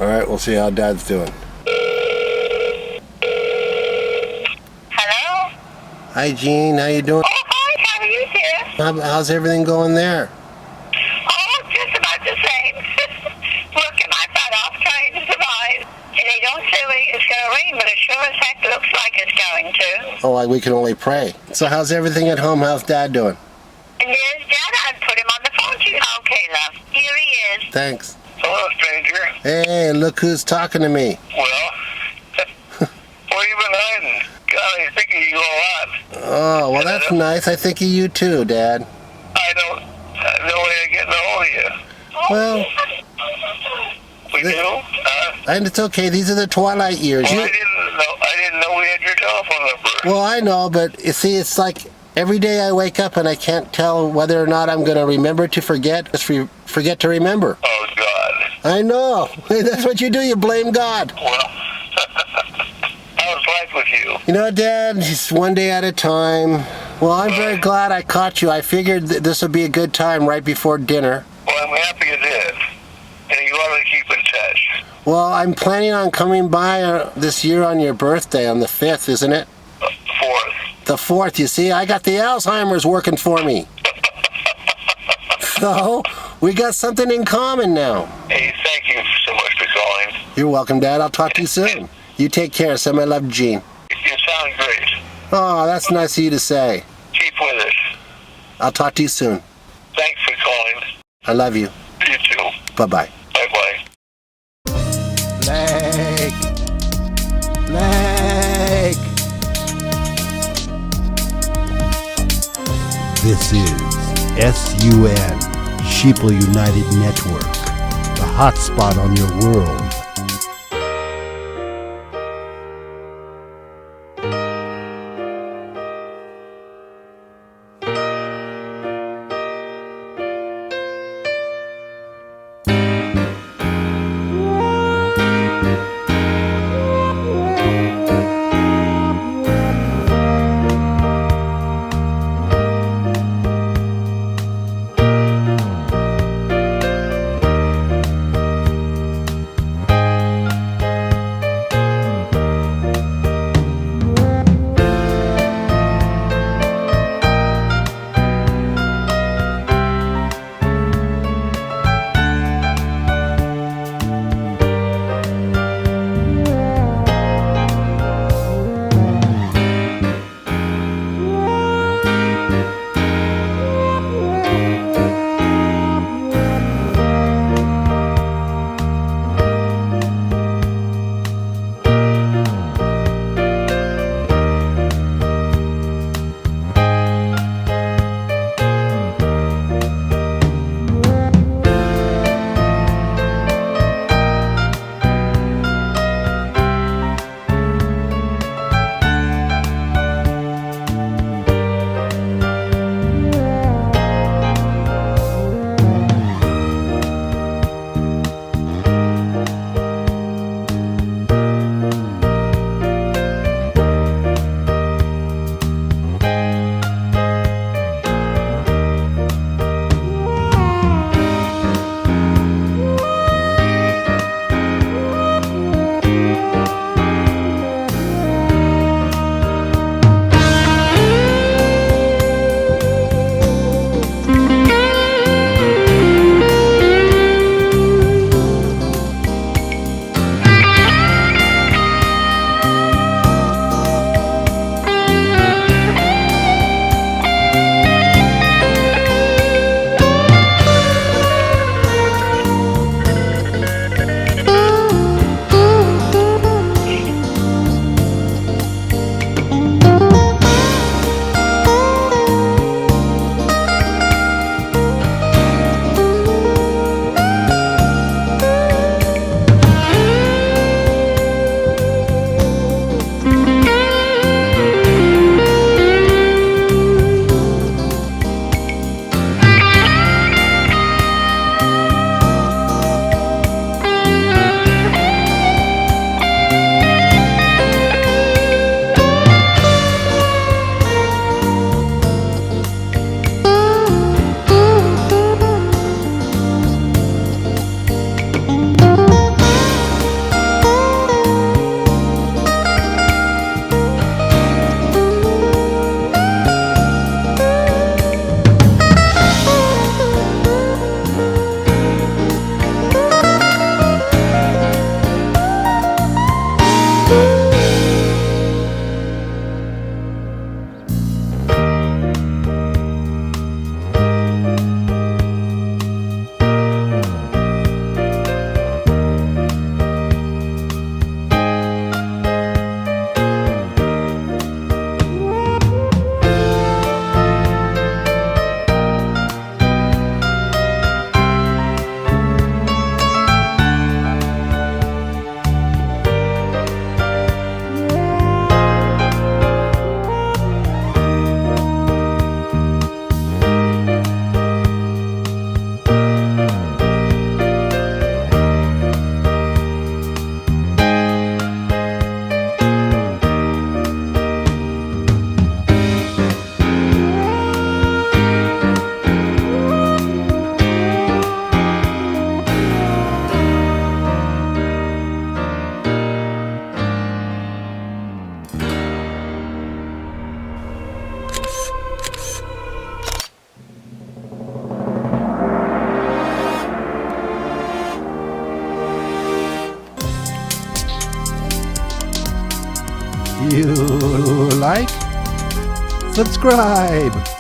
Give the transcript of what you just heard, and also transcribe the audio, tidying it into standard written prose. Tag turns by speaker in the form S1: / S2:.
S1: All right, we'll see how Dad's doing.
S2: Hello?
S1: Hi, Gene. How you doing?
S2: Oh, hi. How are you, dear?
S1: How's everything going there?
S2: Oh, just about the same. Working my butt off trying to survive. And they don't say it's going to rain, but it sure as heck looks like it's going to.
S1: Oh, we can only pray. So how's everything at home? How's Dad doing?
S2: And there's Dad. I'd put him on the phone to you. Okay, love. Here he is.
S1: Thanks.
S3: Hello, stranger.
S1: Hey, look who's talking to me.
S3: Well, where you been hiding? God, I think of you a lot.
S1: Oh, well, that's nice. I think of you too, Dad.
S3: I don't have no way of getting a hold of you.
S1: Well,
S3: We do?
S1: and it's okay. These are the twilight years.
S3: Well, I didn't know we had your telephone number.
S1: Well, I know, but you see, it's like every day I wake up and I can't tell whether or not I'm going to remember to forget. Just forget to remember.
S3: Oh, God.
S1: I know. That's what you do. You blame God.
S3: Well, how's life with you?
S1: You know, Dad, just one day at a time. Well, I'm very glad I caught you. I figured this would be a good time right before dinner.
S3: Well, I'm happy you did. And you ought to keep in touch.
S1: Well, I'm planning on coming by this year on your birthday on the 5th, isn't it?
S3: 4th.
S1: The 4th, you see, I got the Alzheimer's working for me. So, we got something in common now.
S3: Hey, thank you so much for calling.
S1: You're welcome, Dad. I'll talk to you soon. You take care. Send my love, Gene.
S3: You sound great.
S1: Oh, that's nice of you to say.
S3: Keep with us.
S1: I'll talk to you soon.
S3: Thanks for calling.
S1: I love you.
S3: You too.
S1: Bye-bye.
S3: Bye-bye.
S1: Lake.
S4: This is SUN, Sheeple United Network, the hotspot on your world. You like? Subscribe!